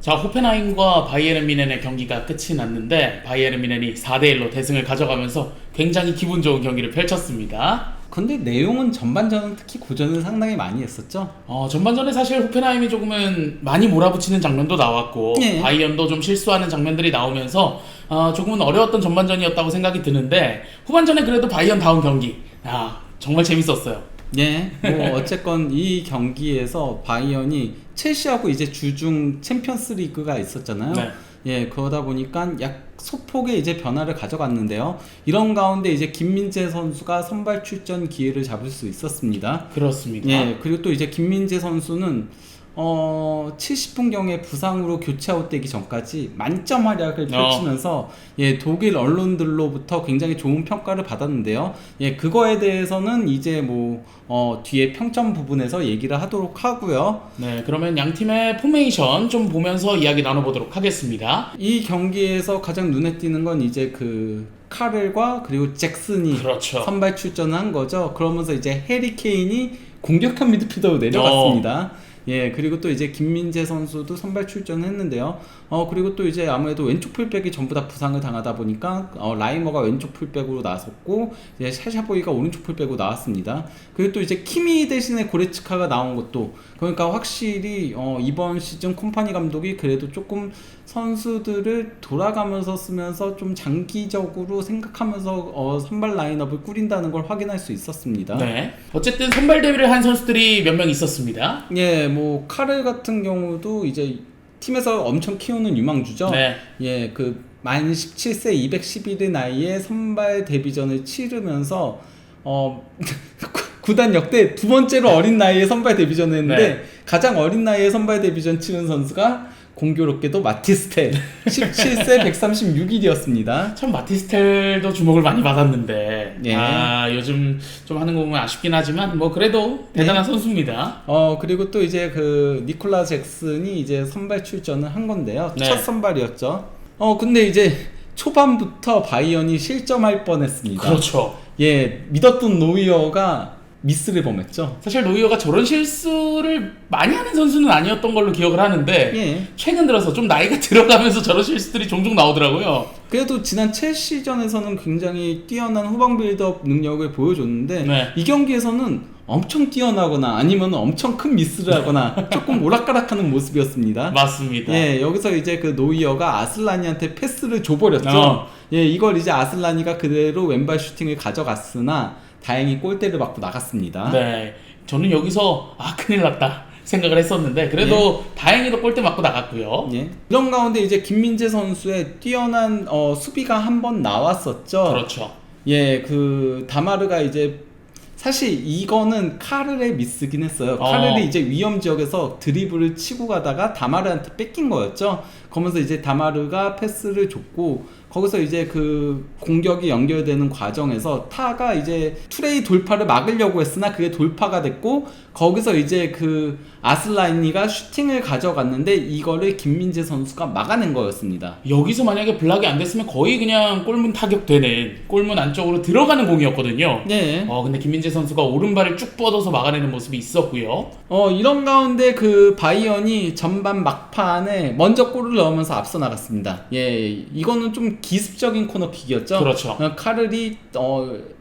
자, 호펜하임과 바이에른 뮌헨의 경기가 끝이 났는데 바이에른 뮌헨이 4대1로 대승을 가져가면서 굉장히 기분 좋은 경기를 펼쳤습니다. 근데 내용은 전반전은 특히 고전을 상당히 많이 했었죠. 전반전에 사실 호펜하임이 조금은 많이 몰아붙이는 장면도 나왔고 예. 바이언도 좀 실수하는 장면들이 나오면서 조금은 어려웠던 전반전이었다고 생각이 드는데 후반전에 그래도 바이언 다운 경기 정말 재밌었어요. 예, 뭐 어쨌건 이 경기에서 바이언이 첼시하고 이제 주중 챔피언스 리그가 있었잖아요. 네. 예, 그러다 보니까 약 소폭의 이제 변화를 가져갔는데요. 이런 가운데 이제 김민재 선수가 선발 출전 기회를 잡을 수 있었습니다. 그렇습니다. 예, 그리고 또 이제 김민재 선수는 70분경에 부상으로 교체 아웃되기 전까지 만점 활약을 펼치면서 예, 독일 언론들로부터 굉장히 좋은 평가를 받았는데요. 예, 그거에 대해서는 이제 뭐 뒤에 평점 부분에서 얘기를 하도록 하고요. 네, 그러면 양 팀의 포메이션 좀 보면서 이야기 나눠보도록 하겠습니다. 이 경기에서 가장 눈에 띄는 건 이제 그 카렐과 그리고 잭슨이 그렇죠. 선발 출전을 한 거죠. 그러면서 이제 해리 케인이 공격형 미드필더로 내려갔습니다. 예, 그리고 또 이제 김민재 선수도 선발 출전했는데요. 그리고 또 이제 아무래도 왼쪽 풀백이 전부 다 부상을 당하다 보니까 라이머가 왼쪽 풀백으로 나섰고 이제 샤샤보이가 오른쪽 풀백으로 나왔습니다. 그리고 또 이제 키미 대신에 고레츠카가 나온 것도 그러니까 확실히 이번 시즌 콤파니 감독이 그래도 조금 선수들을 돌아가면서 쓰면서 좀 장기적으로 생각하면서 선발 라인업을 꾸린다는 걸 확인할 수 있었습니다. 네. 어쨌든 선발 데뷔를 한 선수들이 몇 명 있었습니다. 예, 뭐 카렐 같은 경우도 이제 팀에서 엄청 키우는 유망주죠. 네. 예, 그 만 17세 211의 나이에 선발 데뷔전을 치르면서 구단 역대 두 번째로 어린 나이에 선발 데뷔전을 했는데 네. 가장 어린 나이에 선발 데뷔전 치른 선수가 공교롭게도 마티스텔 17세 136일이었습니다. 참 마티스텔도 주목을 많이 받았는데 예. 요즘 좀 하는 거 보면 아쉽긴 하지만 뭐 그래도 대단한 선수입니다. 그리고 또 이제 그 니콜라 잭슨이 이제 선발 출전을 한 건데요. 네. 첫 선발이었죠. 근데 이제 초반부터 바이언이 실점할 뻔했습니다. 그렇죠. 예, 믿었던 노이어가 미스를 범했죠. 사실 노이어가 저런 실수를 많이 하는 선수는 아니었던 걸로 기억을 하는데 예. 최근 들어서 좀 나이가 들어가면서 저런 실수들이 종종 나오더라고요. 그래도 지난 첼시전에서는 굉장히 뛰어난 후방 빌드업 능력을 보여줬는데 네. 이 경기에서는 엄청 뛰어나거나 아니면 엄청 큰 미스를 하거나 조금 오락가락하는 모습이었습니다. 맞습니다. 예, 여기서 이제 그 노이어가 아슬라니한테 패스를 줘버렸죠. 예, 이걸 이제 아슬라니가 그대로 왼발 슈팅을 가져갔으나 다행히 골대를 맞고 나갔습니다. 네, 저는 여기서 큰일 났다 생각을 했었는데 그래도 다행히도 골대 맞고 나갔고요. 예. 이런 가운데 이제 김민재 선수의 뛰어난 수비가 한 번 나왔었죠. 그렇죠. 예, 그 다마르가 이제 사실 이거는 카를의 미스긴 했어요. 카를이 이제 위험 지역에서 드리블을 치고 가다가 다마르한테 뺏긴 거였죠. 그러면서 이제 다마르가 패스를 줬고 거기서 이제 그 공격이 연결되는 과정에서 타가 이제 투레이 돌파를 막으려고 했으나 그게 돌파가 됐고 거기서 이제 그 아슬라니가 슈팅을 가져갔는데 이거를 김민재 선수가 막아낸 거였습니다. 여기서 만약에 블락이 안 됐으면 거의 그냥 골문 타격되는 골문 안쪽으로 들어가는 공이었거든요. 네. 근데 김민재 선수가 오른발을 쭉 뻗어서 막아내는 모습이 있었고요. 이런 가운데 그 바이언이 전반 막판에 먼저 골을 넣으면서 앞서 나갔습니다. 예, 이거는 좀 기습적인 코너킥이었죠. 그렇죠. 카를이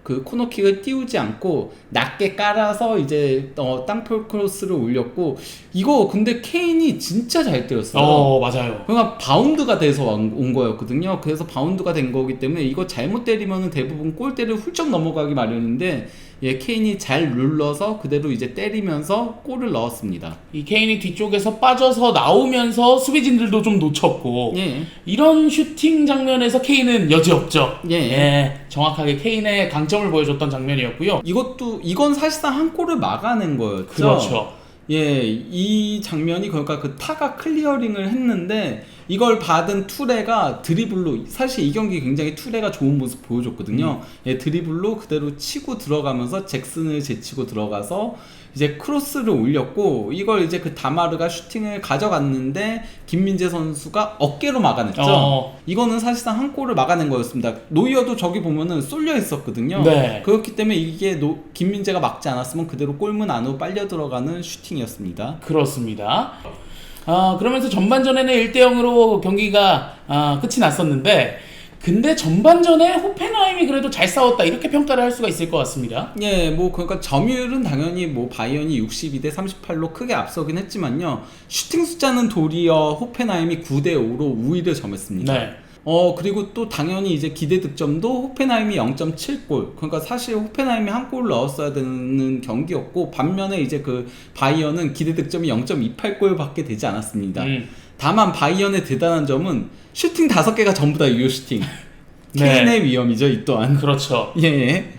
그 코너킥을 띄우지 않고 낮게 깔아서 이제 땅볼 크로스를 올렸고 이거 근데 케인이 진짜 잘 때렸어요. 맞아요. 그러니까 바운드가 돼서 온 거였거든요. 그래서 바운드가 된 거기 때문에 이거 잘못 때리면은 대부분 골대를 훌쩍 넘어가기 마련인데 예, 케인이 잘 눌러서 그대로 이제 때리면서 골을 넣었습니다. 이 케인이 뒤쪽에서 빠져서 나오면서 수비진들도 좀 놓쳤고 예. 이런 슈팅 장면에서 케인은 여지없죠. 예. 정확하게 케인의 강점을 보여줬던 장면이었고요. 이건 사실상 한 골을 막아낸 거였죠. 그렇죠. 예, 이 장면이 그러니까 그 타가 클리어링을 했는데 이걸 받은 투레가 드리블로 사실 이 경기 굉장히 투레가 좋은 모습 보여줬거든요. 예, 드리블로 그대로 치고 들어가면서 잭슨을 제치고 들어가서 이제 크로스를 올렸고 이걸 이제 그 다마르가 슈팅을 가져갔는데 김민재 선수가 어깨로 막아냈죠. 이거는 사실상 한 골을 막아낸 거였습니다. 노이어도 저기 보면은 쏠려 있었거든요. 네. 그렇기 때문에 이게 김민재가 막지 않았으면 그대로 골문 안으로 빨려 들어가는 슈팅이었습니다. 그렇습니다. 그러면서 전반전에는 1대0으로 경기가 끝이 났었는데 근데 전반전에 호펜하임이 그래도 잘 싸웠다 이렇게 평가를 할 수가 있을 것 같습니다. 예, 뭐 그러니까 점유율은 당연히 뭐 바이언이 62대 38로 크게 앞서긴 했지만요. 슈팅 숫자는 도리어 호펜하임이 9대 5로 우위를 점했습니다. 네. 그리고 또 당연히 이제 기대 득점도 호펜하임이 0.7골. 그러니까 사실 호펜하임이 한 골 넣었어야 되는 경기였고 반면에 이제 그 바이언은 기대 득점이 0.28골밖에 되지 않았습니다. 다만 바이언의 대단한 점은 슈팅 5개가 전부 다 유효 슈팅. 케인의 위험이죠, 이 또한. 그렇죠. 예.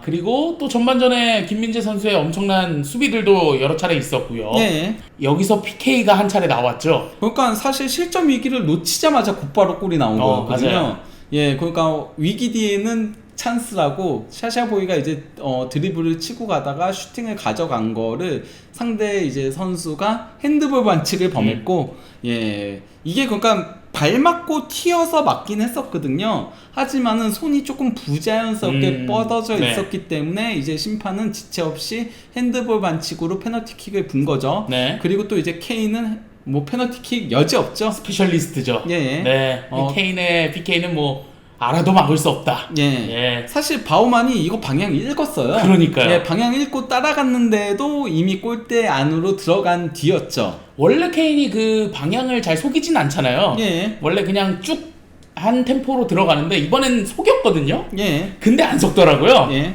그리고 또 전반전에 김민재 선수의 엄청난 수비들도 여러 차례 있었고요. 예. 여기서 PK가 한 차례 나왔죠. 그러니까 사실 실점 위기를 놓치자마자 곧바로 골이 나온 거거든요. 맞아요. 예, 그러니까 위기 뒤에는 찬스라고 샤샤보이가 이제 드리블을 치고 가다가 슈팅을 가져간 거를 상대 이제 선수가 핸드볼 반칙을 범했고, 예, 이게 그러니까 발 맞고 튀어서 맞긴 했었거든요. 하지만은 손이 조금 부자연스럽게 뻗어져 네. 있었기 때문에 이제 심판은 지체 없이 핸드볼 반칙으로 페널티킥을 분 거죠. 네. 그리고 또 이제 케인은 뭐 페널티킥 여지 없죠. 스페셜리스트죠. 예. 네. 케인의 PK는 뭐 알아도 막을 수 없다. 예. 사실 바우만이 이거 방향 읽었어요. 그러니까요. 예, 방향 읽고 따라갔는데도 이미 골대 안으로 들어간 뒤였죠. 원래 케인이 그 방향을 잘 속이진 않잖아요. 예. 원래 그냥 쭉 한 템포로 들어가는데 이번엔 속였거든요. 예. 근데 안 속더라고요. 예.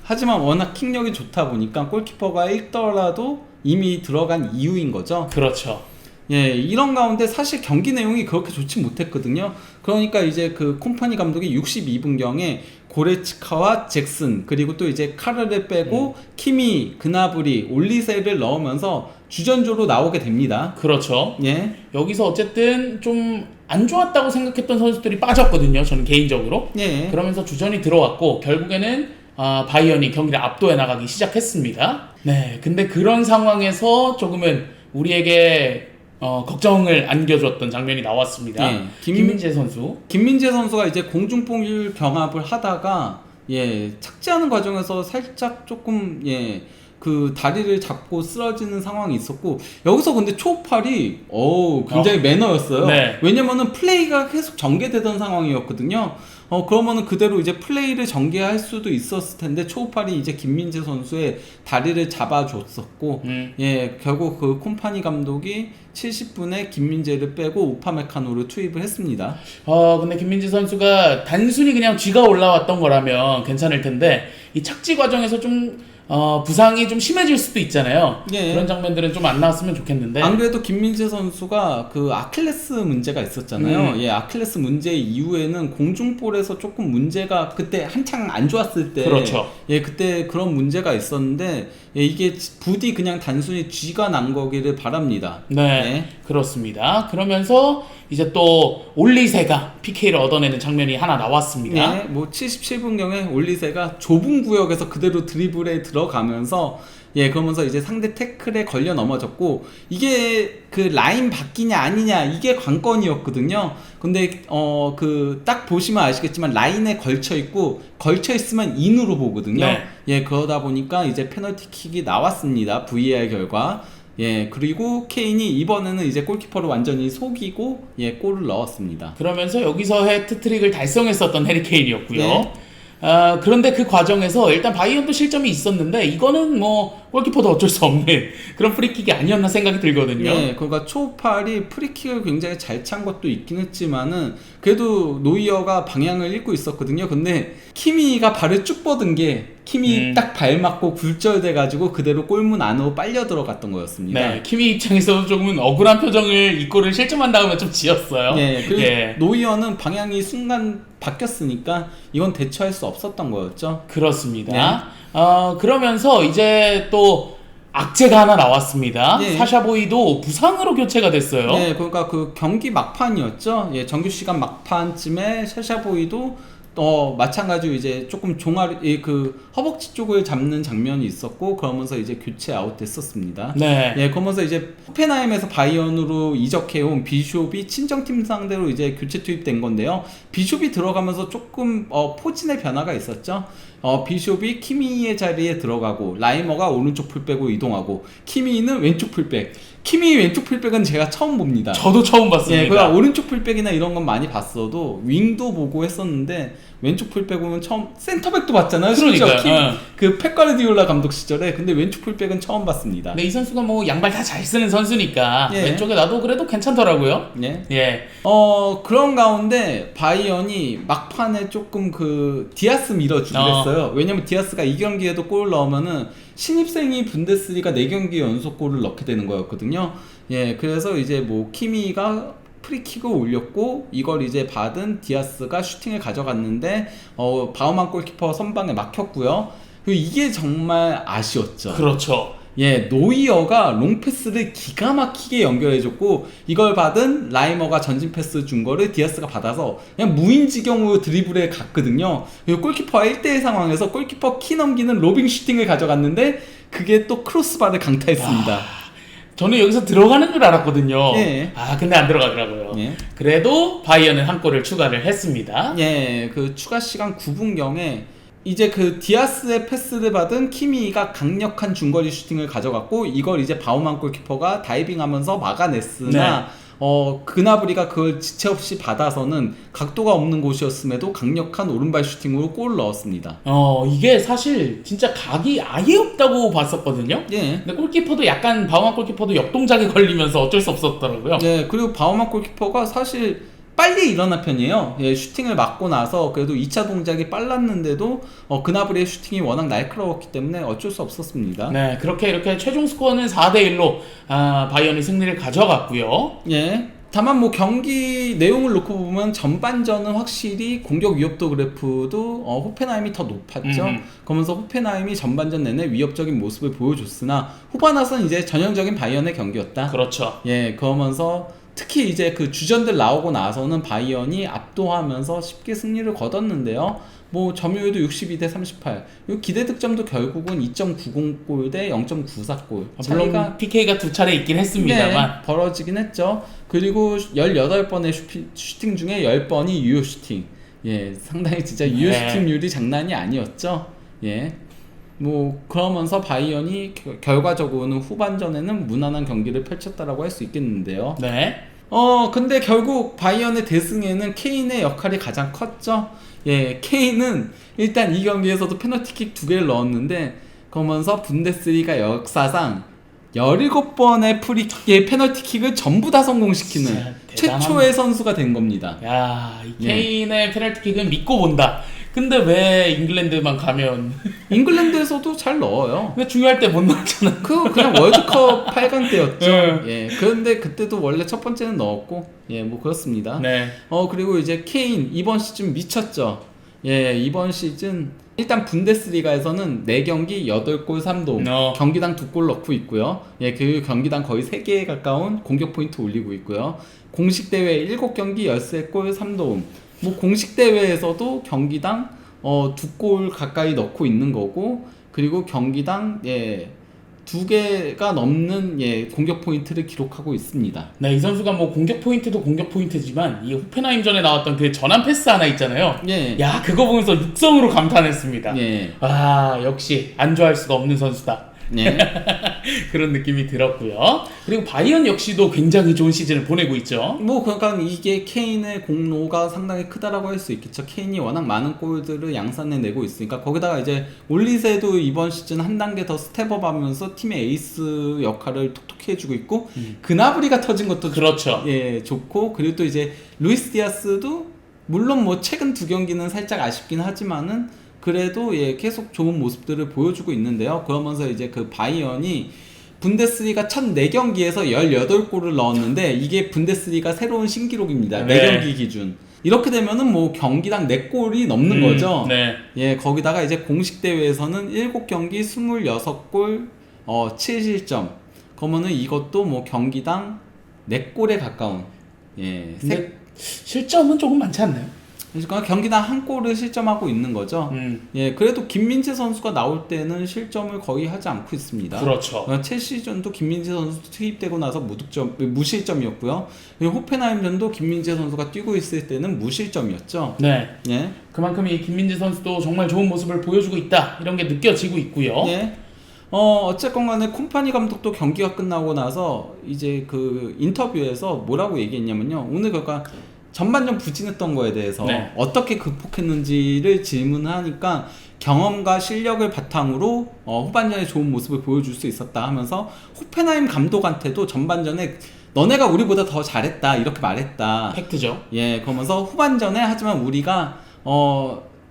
하지만 워낙 킥력이 좋다 보니까 골키퍼가 읽더라도 이미 들어간 이유인 거죠. 그렇죠. 예, 이런 가운데 사실 경기 내용이 그렇게 좋지 못했거든요. 그러니까 이제 그 콤파니 감독이 62분경에 고레츠카와 잭슨 그리고 또 이제 카르를 빼고 키미, 그나브리, 올리세를 넣으면서 주전조로 나오게 됩니다. 그렇죠. 예. 여기서 어쨌든 좀 안 좋았다고 생각했던 선수들이 빠졌거든요. 저는 개인적으로. 예. 그러면서 주전이 들어왔고 결국에는 바이언이 경기를 압도해 나가기 시작했습니다. 네, 근데 그런 상황에서 조금은 우리에게 걱정을 안겨줬던 장면이 나왔습니다. 예. 김민재 선수. 김민재 선수가 이제 공중폭률 경합을 하다가 착지하는 과정에서 살짝 조금 그 다리를 잡고 쓰러지는 상황이 있었고 여기서 근데 초팔이 굉장히 매너였어요. 네. 왜냐면은 플레이가 계속 전개되던 상황이었거든요. 그러면은 그대로 이제 플레이를 전개할 수도 있었을 텐데 초팔이 이제 김민재 선수의 다리를 잡아줬었고 결국 그 콤파니 감독이 70분에 김민재를 빼고 우파메카노를 투입을 했습니다. 근데 김민재 선수가 단순히 그냥 쥐가 올라왔던 거라면 괜찮을 텐데 이 착지 과정에서 좀 부상이 좀 심해질 수도 있잖아요. 예. 그런 장면들은 좀 안 나왔으면 좋겠는데. 안 그래도 김민재 선수가 그 아킬레스 문제가 있었잖아요. 아킬레스 문제 이후에는 공중볼에서 조금 문제가 그때 한창 안 좋았을 때, 그렇죠. 그때 그런 문제가 있었는데 이게 부디 그냥 단순히 쥐가 난 거기를 바랍니다. 네, 그렇습니다. 그러면서 이제 또 올리세가 PK를 얻어내는 장면이 하나 나왔습니다. 뭐 77분경에 올리세가 좁은 구역에서 그대로 드리블에 들어가면서 그러면서 이제 상대 태클에 걸려 넘어졌고 이게 그 라인 바뀌냐 아니냐 이게 관건이었거든요. 근데 그 딱 보시면 아시겠지만 라인에 걸쳐 있으면 인으로 보거든요. 그러다 보니까 이제 페널티킥이 나왔습니다. VAR 결과. 그리고 케인이 이번에는 이제 골키퍼를 완전히 속이고 골을 넣었습니다. 그러면서 여기서 해트트릭을 달성했었던 해리 케인이었고요. 그런데 그 과정에서 일단 바이언도 실점이 있었는데 이거는 뭐 골키퍼도 어쩔 수 없는 그런 프리킥이 아니었나 생각이 들거든요. 그러니까 초팔이 프리킥을 굉장히 잘 찬 것도 있긴 했지만은 그래도 노이어가 방향을 읽고 있었거든요. 근데 키미가 발을 쭉 뻗은 게 키미 딱 발 맞고 굴절돼가지고 그대로 골문 안으로 빨려 들어갔던 거였습니다. 네, 키미 입장에서도 조금은 억울한 표정을 이 골을 실점한 다음에 좀 지었어요. 그리고 노이어는 방향이 순간 바뀌었으니까 이건 대처할 수 없었던 거였죠. 그렇습니다. 그러면서 이제 또 악재가 하나 나왔습니다. 사샤보이도 부상으로 교체가 됐어요. 그러니까 그 경기 막판이었죠. 정규 시간 막판쯤에 샤샤보이도 마찬가지로 이제 조금 종아리 그 허벅지 쪽을 잡는 장면이 있었고 그러면서 이제 교체 아웃됐었습니다. 그러면서 이제 호펜하임에서 바이언으로 이적해온 비숍이 친정팀 상대로 이제 교체 투입된 건데요. 비숍이 들어가면서 조금 포진의 변화가 있었죠. 비숍이 키미의 자리에 들어가고 라이머가 오른쪽 풀백으로 이동하고 키미는 왼쪽 풀백. 키미 왼쪽 풀백은 제가 처음 봅니다. 저도 처음 봤습니다. 예, 그냥 오른쪽 풀백이나 이런 건 많이 봤어도 윙도 보고 했었는데 왼쪽 풀백은 처음 센터백도 봤잖아요. 그러니까요. 그 펩가르디올라 감독 시절에. 근데 왼쪽 풀백은 처음 봤습니다. 근데 이 선수가 뭐 양발 다 잘 쓰는 선수니까 예. 왼쪽에 놔도 그래도 괜찮더라고요. 예. 예. 그런 가운데 바이언이 막판에 조금 그 디아스 밀어주기로 했어요. 왜냐면 디아스가 이 경기에도 골을 넣으면은 신입생이 분데스리가 4경기 연속 골을 넣게 되는 거였거든요. 예, 그래서 이제 뭐 키미가 프리킥을 올렸고 이걸 이제 받은 디아스가 슈팅을 가져갔는데 바우만 골키퍼 선방에 막혔고요. 그리고 이게 정말 아쉬웠죠. 그렇죠. 예, 노이어가 롱패스를 기가 막히게 연결해줬고 이걸 받은 라이머가 전진 패스 준 거를 디아스가 받아서 그냥 무인지경으로 드리블에 갔거든요. 그리고 골키퍼와 1대1 상황에서 골키퍼 키 넘기는 로빙 슈팅을 가져갔는데 그게 또 크로스바를 강타했습니다. 저는 여기서 들어가는 줄 알았거든요. 예. 근데 안 들어가더라고요. 예. 그래도 바이언은 한 골을 추가를 했습니다. 예, 그 추가 시간 9분경에 이제 그 디아스의 패스를 받은 키미가 강력한 중거리 슈팅을 가져갔고 이걸 이제 바우만 골키퍼가 다이빙하면서 막아냈으나 그나브리가 그걸 지체 없이 받아서는 각도가 없는 곳이었음에도 강력한 오른발 슈팅으로 골을 넣었습니다. 이게 사실 진짜 각이 아예 없다고 봤었거든요. 예. 근데 골키퍼도 약간 바우만 골키퍼도 역동작에 걸리면서 어쩔 수 없었더라고요. 네, 그리고 바우만 골키퍼가 사실 빨리 일어난 편이에요. 예, 슈팅을 맞고 나서 그래도 2차 동작이 빨랐는데도 그나브리의 슈팅이 워낙 날카로웠기 때문에 어쩔 수 없었습니다. 네, 그렇게 이렇게 최종 스코어는 4대1로 바이언이 승리를 가져갔고요. 예. 다만 뭐 경기 내용을 놓고 보면 전반전은 확실히 공격 위협도 그래프도 호펜하임이 더 높았죠. 그러면서 호펜하임이 전반전 내내 위협적인 모습을 보여줬으나 후반 와서는 이제 전형적인 바이언의 경기였다. 그렇죠. 예, 그러면서 특히 이제 그 주전들 나오고 나서는 바이언이 압도하면서 쉽게 승리를 거뒀는데요. 뭐 점유율도 62대 38. 이 기대 득점도 결국은 2.90골 대 0.94골. 물론 PK가 2차례 있긴 했습니다만 네, 벌어지긴 했죠. 그리고 18번의 슈팅 중에 10번이 유효 슈팅. 예, 상당히 진짜 유효 슈팅률이 장난이 아니었죠. 예. 뭐 그러면서 바이언이 결과적으로는 후반전에는 무난한 경기를 펼쳤다라고 할 수 있겠는데요. 네. 근데 결국 바이언의 대승에는 케인의 역할이 가장 컸죠. 예, 케인은 일단 이 경기에서도 페널티킥 2개를 넣었는데 그러면서 분데스리가 역사상 17번의 페널티킥을 전부 다 성공시키는 최초의 선수가 된 겁니다. 야, 이 케인의 페널티킥은 믿고 본다. 근데 왜 잉글랜드만 가면 잉글랜드에서도 잘 넣어요. 왜 중요할 때 못 넣었잖아. 그냥 월드컵 8강 때였죠. 예. 그런데 그때도 원래 첫 번째는 넣었고, 예, 뭐 그렇습니다. 네. 그리고 이제 케인 이번 시즌 미쳤죠. 예, 이번 시즌 일단 분데스리가에서는 4경기 8골 3도움, 경기당 2골 넣고 있고요. 예, 그 경기당 거의 3개에 가까운 공격 포인트 올리고 있고요. 공식 대회 7경기 13골 3도움. 뭐 공식 대회에서도 경기당 2골 가까이 넣고 있는 거고, 그리고 경기당 2개가 넘는 공격 포인트를 기록하고 있습니다. 네, 이 선수가 뭐 공격 포인트도 공격 포인트지만 이 호펜하임전에 나왔던 그 전환 패스 하나 있잖아요. 예. 야, 그거 보면서 육성으로 감탄했습니다. 예. 역시 안 좋아할 수가 없는 선수다. 예. 그런 느낌이 들었고요. 그리고 바이언 역시도 굉장히 좋은 시즌을 보내고 있죠. 뭐 그러니까 이게 케인의 공로가 상당히 크다라고 할 수 있겠죠. 케인이 워낙 많은 골들을 양산해 내고 있으니까 거기다가 이제 올리세도 이번 시즌 한 단계 더 스텝업하면서 팀의 에이스 역할을 톡톡히 해주고 있고 그나브리가 터진 것도 그렇죠. 좋고, 그리고 또 이제 루이스 디아스도 물론 뭐 최근 2경기는 살짝 아쉽긴 하지만은 그래도 계속 좋은 모습들을 보여주고 있는데요. 그러면서 이제 그 바이언이 분데스리가 첫 4경기에서 18골을 넣었는데 이게 분데스리가 새로운 신기록입니다. 네. 4경기 기준. 이렇게 되면은 뭐 경기당 4골이 넘는 거죠. 네. 예, 거기다가 이제 공식 대회에서는 7경기 26골 7실점. 그러면은 이것도 뭐 경기당 4골에 가까운. 근데 실점은 조금 많지 않나요? 그러니까 경기당 한 골을 실점하고 있는 거죠. 예, 그래도 김민재 선수가 나올 때는 실점을 거의 하지 않고 있습니다. 그렇죠. 첼시전도 김민재 선수 투입되고 나서 무실점이었고요. 그리고 호펜하임전도 김민재 선수가 뛰고 있을 때는 무실점이었죠. 네. 예. 그만큼 이 김민재 선수도 정말 좋은 모습을 보여주고 있다. 이런 게 느껴지고 있고요. 예. 어쨌건 간에 콤파니 감독도 경기가 끝나고 나서 이제 그 인터뷰에서 뭐라고 얘기했냐면요. 오늘 그러니까 전반전 부진했던 거에 대해서 네. 어떻게 극복했는지를 질문하니까 경험과 실력을 바탕으로 후반전에 좋은 모습을 보여줄 수 있었다 하면서 호펜하임 감독한테도 전반전에 너네가 우리보다 더 잘했다 이렇게 말했다. 팩트죠. 예, 그러면서 후반전에 하지만 우리가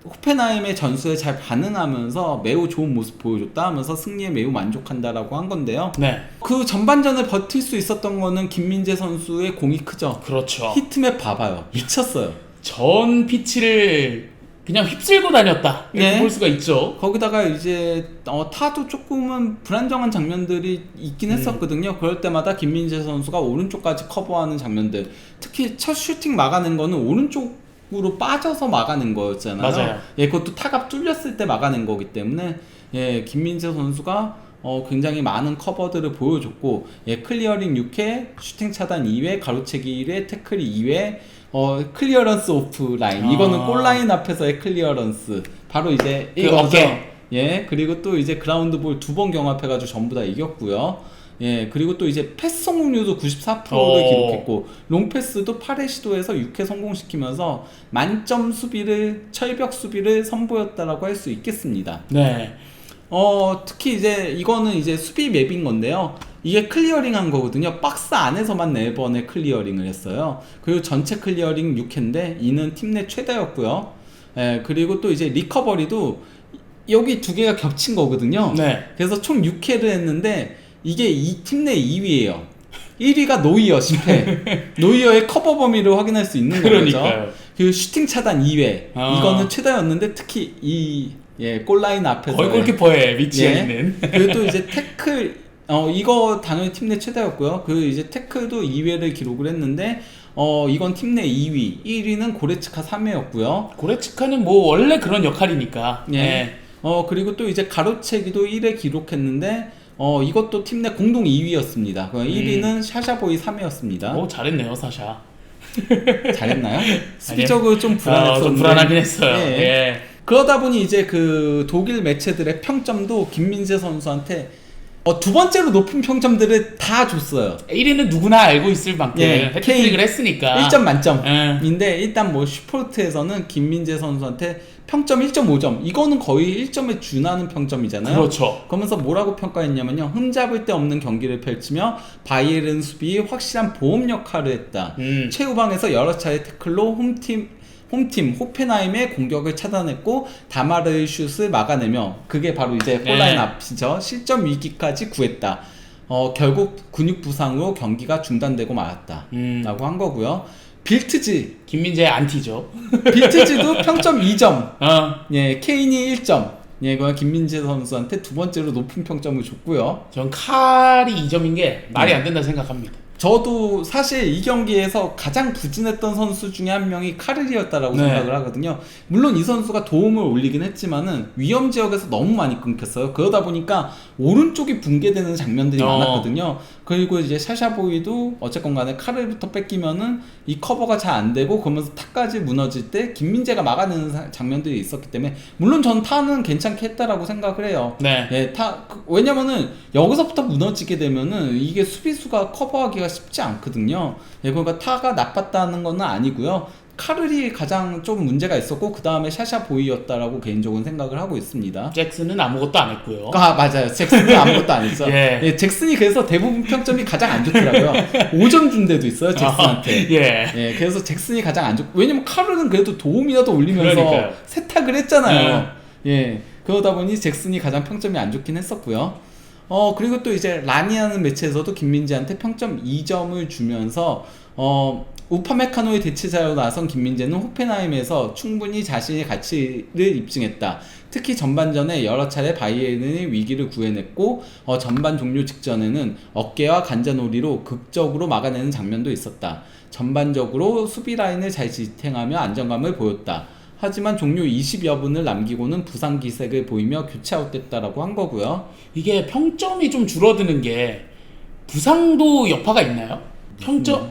호펜하임의 전술에 잘 반응하면서 매우 좋은 모습 보여줬다 하면서 승리에 매우 만족한다라고 한 건데요. 네. 그 전반전을 버틸 수 있었던 거는 김민재 선수의 공이 크죠. 그렇죠. 히트맵 봐봐요. 미쳤어요. 전 피치를 그냥 휩쓸고 다녔다. 이렇게 네. 볼 수가 있죠. 거기다가 이제 타도 조금은 불안정한 장면들이 있긴 했었거든요. 그럴 때마다 김민재 선수가 오른쪽까지 커버하는 장면들, 특히 첫 슈팅 막아낸 거는 오른쪽으로 빠져서 막아낸 거였잖아요. 맞아요. 예, 그것도 타가 뚫렸을 때 막아낸 거기 때문에 예, 김민재 선수가 굉장히 많은 커버들을 보여줬고, 예, 클리어링 6회, 슈팅 차단 2회, 가로채기 1회, 태클 2회, 클리어런스 오프 라인. 이거는 골라인 앞에서의 클리어런스. 바로 이제 그 이거죠. 어깨. 예, 그리고 또 이제 그라운드 볼 2번 경합해가지고 전부 다 이겼고요. 예, 그리고 또 이제 패스 성공률도 94%를 기록했고, 롱패스도 8회 시도에서 6회 성공시키면서 만점 수비를, 철벽 수비를 선보였다라고 할 수 있겠습니다. 네. 특히 이제 이거는 이제 수비 맵인 건데요. 이게 클리어링 한 거거든요. 박스 안에서만 4번의 클리어링을 했어요. 그리고 전체 클리어링 6회인데 이는 팀 내 최다였고요. 예, 그리고 또 이제 리커버리도 여기 두 개가 겹친 거거든요. 네. 그래서 총 6회를 했는데 이게 이 팀 내 2위예요. 1위가 노이어 10회. 노이어의 커버 범위를 확인할 수 있는 그러니까요. 거죠. 그리고 슈팅 차단 2회. 아. 이거는 최다였는데 특히 이 골라인 앞에서 거의 골키퍼에 위치해 예. 있는. 그리고 또 이제 태클 이거 당연히 팀 내 최다였고요. 그 이제 태클도 2회를 기록을 했는데 이건 팀 내 2위, 1위는 고레츠카 3회였고요. 고레츠카는 뭐 원래 그런 역할이니까. 예. 네. 그리고 또 이제 가로채기도 1회 기록했는데 이것도 팀 내 공동 2위였습니다. 1위는 샤샤보이 3회였습니다. 오, 잘했네요, 사샤. 잘했나요? 수비적으로 좀 불안했었는데. 좀 불안하긴 했어요. 예. 예. 그러다 보니 이제 그 독일 매체들의 평점도 김민재 선수한테 두 번째로 높은 평점들을 다 줬어요. 1위는 누구나 알고 있을 만큼 예, 해트트릭을 했으니까 1점 만점. 예. 인데 일단 뭐 슈퍼트에서는 김민재 선수한테 평점 1.5점. 이거는 거의 1점에 준하는 평점이잖아요. 그렇죠. 그러면서 뭐라고 평가했냐면요. 흠잡을 데 없는 경기를 펼치며 바이에른 수비에 확실한 보험 역할을 했다. 최후방에서 여러 차례 태클로 홈팀 호펜하임의 공격을 차단했고 다마르의 슛을 막아내며 그게 바로 이제 홀라인 앞이죠. 실점 위기까지 구했다. 결국 근육 부상으로 경기가 중단되고 말았다. 라고 한 거고요. 빌트즈 김민재의 안티죠. 빌트즈도 평점 2점. 어. 예, 케인이 1점. 예, 그건 김민재 선수한테 두 번째로 높은 평점을 줬고요. 전 칼이 2점인 게 말이 안 된다 생각합니다. 저도 사실 이 경기에서 가장 부진했던 선수 중에 한 명이 카르리였다라고 네. 생각을 하거든요. 물론 이 선수가 도움을 올리긴 했지만은 위험 지역에서 너무 많이 끊겼어요. 그러다 보니까 오른쪽이 붕괴되는 장면들이 많았거든요. 그리고 이제 샤샤보이도 어쨌건 간에 카르부터 뺏기면은 이 커버가 잘 안 되고 그러면서 타까지 무너질 때 김민재가 막아내는 장면들이 있었기 때문에 물론 전 타는 괜찮게 했다라고 생각을 해요. 네. 예, 왜냐면은 여기서부터 무너지게 되면은 이게 수비수가 커버하기가 쉽지 않거든요. 예, 그러니까 타가 나빴다는 건 아니고요. 카를이 가장 좀 문제가 있었고 그 다음에 샤샤보이였다라고 개인적으로 생각을 하고 있습니다. 잭슨은 아무것도 안 했고요. 맞아요. 잭슨이 아무것도 안 했어. 예. 잭슨이 그래서 대부분 평점이 가장 안 좋더라고요. 5점 준 데도 있어요, 잭슨한테. 예. 그래서 잭슨이 가장 안 좋고 왜냐면 카를은 그래도 도움이라도 올리면서 그러니까요. 세탁을 했잖아요. 예. 그러다 보니 잭슨이 가장 평점이 안 좋긴 했었고요. 그리고 또 이제 라니아는 매체에서도 김민재한테 평점 2점을 주면서 우파메카노의 대체자로 나선 김민재는 호펜하임에서 충분히 자신의 가치를 입증했다. 특히 전반전에 여러 차례 바이에른의 위기를 구해냈고 전반 종료 직전에는 어깨와 관자놀이로 극적으로 막아내는 장면도 있었다. 전반적으로 수비 라인을 잘 지탱하며 안정감을 보였다. 하지만 종료 20여 분을 남기고는 부상 기색을 보이며 교체 아웃됐다라고 한 거고요. 이게 평점이 좀 줄어드는 게 부상도 여파가 있나요?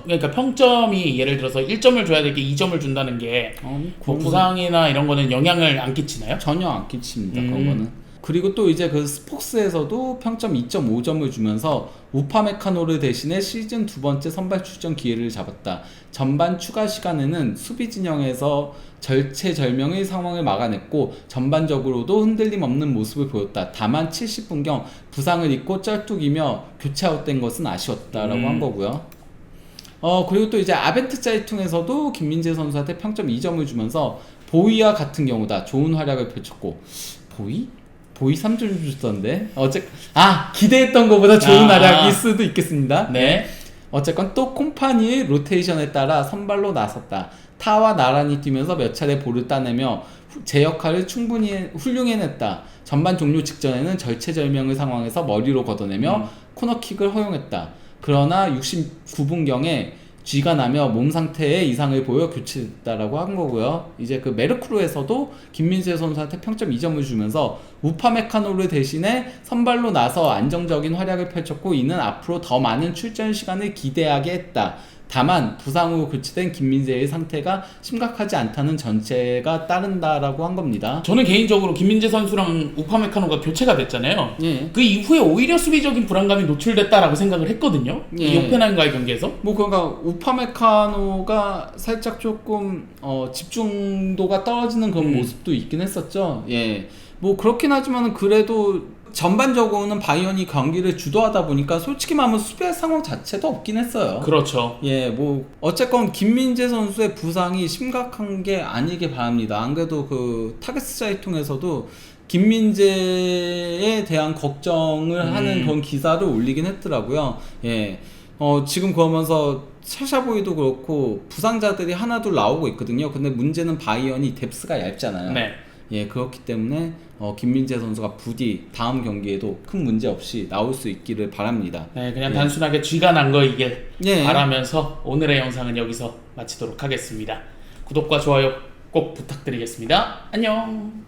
그러니까 평점이 예를 들어서 1점을 줘야 될 게 2점을 준다는 게 뭐 부상이나 이런 거는 영향을 안 끼치나요? 전혀 안 끼칩니다. 그런 거는. 그리고 또 이제 그 스폭스에서도 평점 2.5점을 주면서 우파메카노를 대신해 시즌 두 번째 선발 출전 기회를 잡았다. 전반 추가 시간에는 수비 진영에서 절체절명의 상황을 막아냈고 전반적으로도 흔들림 없는 모습을 보였다. 다만 70분경 부상을 입고 쩔뚝이며 교체 아웃된 것은 아쉬웠다라고 한 거고요. 그리고 또 이제 아벤트 짜이퉁에서도 김민재 선수한테 평점 2점을 주면서 보이와 같은 경우다. 좋은 활약을 펼쳤고 보이 3점 줬던데 기대했던 것보다 좋은 활약일 수도 있겠습니다. 네. 어쨌건 또 콤파니의 로테이션에 따라 선발로 나섰다. 타와 나란히 뛰면서 몇 차례 볼을 따내며 제 역할을 충분히 훌륭해냈다. 전반 종료 직전에는 절체절명의 상황에서 머리로 걷어내며 코너킥을 허용했다. 그러나 69분경에 쥐가 나며 몸 상태에 이상을 보여 교체됐다라고 한 거고요. 이제 그 메르크루에서도 김민재 선수한테 평점 2점을 주면서 우파메카노를 대신해 선발로 나서 안정적인 활약을 펼쳤고 이는 앞으로 더 많은 출전 시간을 기대하게 했다. 다만 부상 후 교체된 김민재의 상태가 심각하지 않다는 전체가 따른다라고 한 겁니다. 저는 개인적으로 김민재 선수랑 우파메카노가 교체가 됐잖아요. 예. 그 이후에 오히려 수비적인 불안감이 노출됐다라고 생각을 했거든요. 예. 이 호펜하임과의 경기에서. 그러니까 우파메카노가 살짝 조금 집중도가 떨어지는 그런 모습도 있긴 했었죠. 예. 그렇긴 하지만 그래도 전반적으로는 바이언이 경기를 주도하다 보니까 솔직히 말하면 수비할 상황 자체도 없긴 했어요. 그렇죠. 예, 어쨌건 김민재 선수의 부상이 심각한 게 아니길 바랍니다. 안 그래도 그 타겟스 자이통에서도 김민재에 대한 걱정을 하는 그런 기사를 올리긴 했더라고요. 예. 지금 그러면서 샤샤보이도 그렇고 부상자들이 하나둘 나오고 있거든요. 근데 문제는 바이언이 뎁스가 얇잖아요. 네. 예, 그렇기 때문에 김민재 선수가 부디 다음 경기에도 큰 문제 없이 나올 수 있기를 바랍니다. 네, 그냥 단순하게 쥐가 난 거이길 예. 바라면서 오늘의 영상은 여기서 마치도록 하겠습니다. 구독과 좋아요 꼭 부탁드리겠습니다. 안녕.